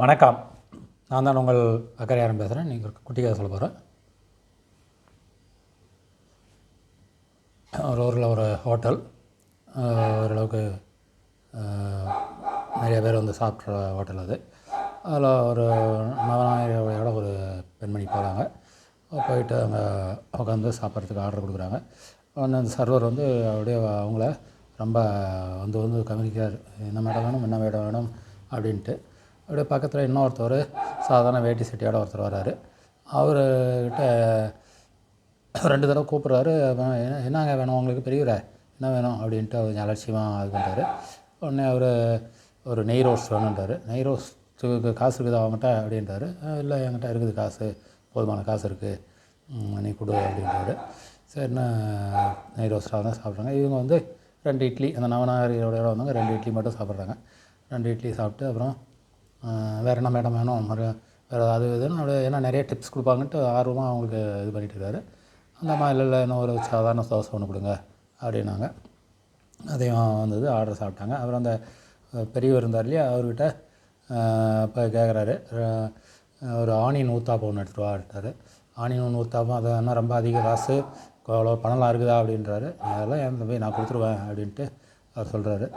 வணக்கம். நான் தான் உங்கள் அக்கறையாரன் பேசுகிறேன். நீங்கள் குட்டி கதை சொல்ல போகிறேன். ஒரு ஊரில் ஒரு ஹோட்டல், ஓரளவுக்கு நிறைய பேர் வந்து சாப்பிட்ற ஹோட்டல் அது. அதில் ஒரு நவநாயகியோட ஒரு பெண்மணி போகிறாங்க. போயிட்டு அங்கே உட்காந்து சாப்பிட்றதுக்கு ஆர்டர் கொடுக்குறாங்க. அந்த சர்வர் வந்து அப்படியே அவங்கள ரொம்ப வந்து கவனிக்கிறார். என்ன மேடம் வேணும், என்ன மேடம் வேணும் அப்படின்ட்டு. அப்படியே பக்கத்தில் இன்னொருத்தர் சாதாரண வேட்டி சட்டியோட ஒருத்தர் வர்றாரு. அவர்கிட்ட 2 தடவை கூப்பிட்றாரு. என்னங்க வேணும் உங்களுக்கு, பெரியவரே என்ன வேணும் அப்படின்ட்டு அவர் அலட்சியமாக இது பண்ணுறாரு. உடனே அவர் ஒரு நெய் ரோஸ்ட் வேணுன்றார். நெய் ரோஸ்ட்டுக்கு காசு இருக்குதா அவங்ககிட்ட அப்படின்றாரு. இல்லை என்கிட்ட இருக்குது காசு, போதுமான காசு இருக்குது, நீ கொடு அப்படின்றாரு. சரின்னு நெய் ரோஸ்ட்டாக தான் சாப்பிட்றாங்க. இவங்க வந்து 2 இட்லி, அந்த நவநாகரியோட வந்தவங்க 2 இட்லி மட்டும் சாப்பிட்றாங்க. 2 இட்லி சாப்பிட்டு அப்புறம் வேறு என்ன மேடம் வேணும், வேறு அது இதுன்னு அப்படியே ஏன்னா நிறைய டிப்ஸ் கொடுப்பாங்கன்ட்டு ஆர்வமாக அவங்களுக்கு இது பண்ணிகிட்டு இருக்காரு. அந்த அம்மா இல்லை இன்னும் ஒரு சாதாரண தோசை ஒன்று கொடுங்க அப்படின்னாங்க. அதையும் வந்தது ஆர்டர் சாப்பிட்டாங்க. அப்புறம் அந்த பெரியவர் இருந்தார் இல்லையா, அவர்கிட்ட இப்போ கேட்குறாரு, ஒரு ஆனியன் ஊத்தாப்பம் ஒன்று எடுத்துகிட்டு வாட்டார். ஆனியன் ஊத்தாப்பம் அது என்ன ரொம்ப அதிக காசு, அவ்வளோ பணம்லாம் இருக்குதா அப்படின்றாரு. அதெல்லாம் என் தம்பி நான் கொடுத்துருவேன் அப்படின்ட்டு அவர் சொல்கிறாரு.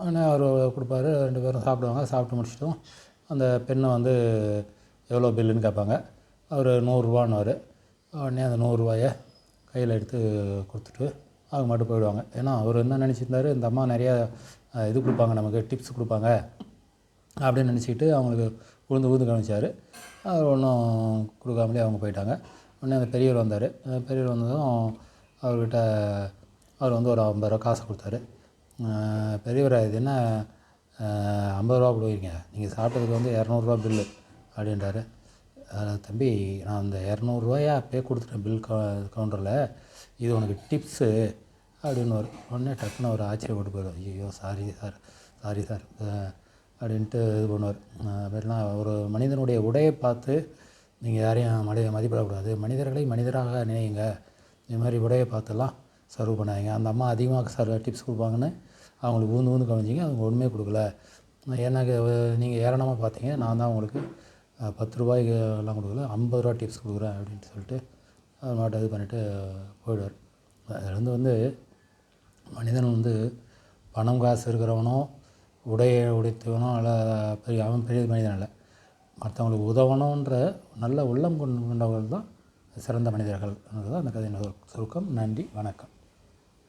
உடனே அவர் கொடுப்பாரு. 2 பேரும் சாப்பிடுவாங்க. சாப்பிட்டு முடிச்சிட்டும் அந்த பெண்ணை வந்து எவ்வளோ பில்லுன்னு கேட்பாங்க. அவர் 100 ரூபான்னுவார். உடனே அந்த 100 ரூபாயை கையில் எடுத்து கொடுத்துட்டு அவங்க மட்டும் போயிடுவாங்க. ஏன்னா அவர் என்ன நினச்சிருந்தாரு, இந்த அம்மா நிறையா இது கொடுப்பாங்க, நமக்கு டிப்ஸ் கொடுப்பாங்க அப்படின்னு நினச்சிக்கிட்டு அவங்களுக்கு உழுந்து கவனிச்சார். அவர் ஒன்றும் கொடுக்காமலே அவங்க போயிட்டாங்க. உடனே அந்த பெரியவர் வந்தார். பெரியவர் வந்ததும் அவர்கிட்ட அவர் வந்து ஒரு 50 ரூபா காசு கொடுத்தாரு. பெரியவரே இது என்ன 50 ரூபா கொடுக்குறீங்க, நீங்கள் சாப்பிட்டதுக்கு வந்து 200 ரூபா பில்லு அப்படின்றாரு. தம்பி நான் அந்த 200 ரூபாயா அப்பயே கொடுத்துட்டேன் பில் கவுண்டரில், இது உனக்கு டிப்ஸு அப்படின்னு உடனே டக்குன்னு ஒரு ஆச்சரியப்பட்டு போயிடும். ஐயோ சாரி சார் அப்படின்ட்டு இது பண்ணுவார். அப்படிலாம் ஒரு மனிதனுடைய உடையை பார்த்து நீங்கள் யாரையும் மதிப்பிடக்கூடாது. மனிதர்களை மனிதராக நினைங்க. இது மாதிரி உடையை பார்த்துலாம் சர்வ் பண்ணாதீங்க. அந்த அம்மா அதிகமாக டிப்ஸ் கொடுப்பாங்கன்னு அவங்களுக்கு ஊந்து கவனிச்சிங்க, அவங்க ஒன்றுமே கொடுக்கல. எனக்கு நீங்கள் ஏளனமாக பார்த்தீங்க, நான் தான் உங்களுக்கு 10 ரூபாய்க்கு எல்லாம் கொடுக்கல, 50 ரூபா டிப்ஸ் கொடுக்குறேன் அப்படின்ட்டு சொல்லிட்டு அவர் மாட்டை இது பண்ணிவிட்டு போயிடுவார். அதுலேருந்து வந்து மனிதன் வந்து பணம் காசு இருக்கிறவனோ உடையை உடைத்தவனோ அல்ல அவன் பெரிய மனிதன் இல்லை. மற்றவங்களுக்கு உதவணுன்ற நல்ல உள்ளம் கொண்டவர்கள் தான் சிறந்த மனிதர்கள். தான் அந்த கதையின் சுருக்கம். நன்றி, வணக்கம்.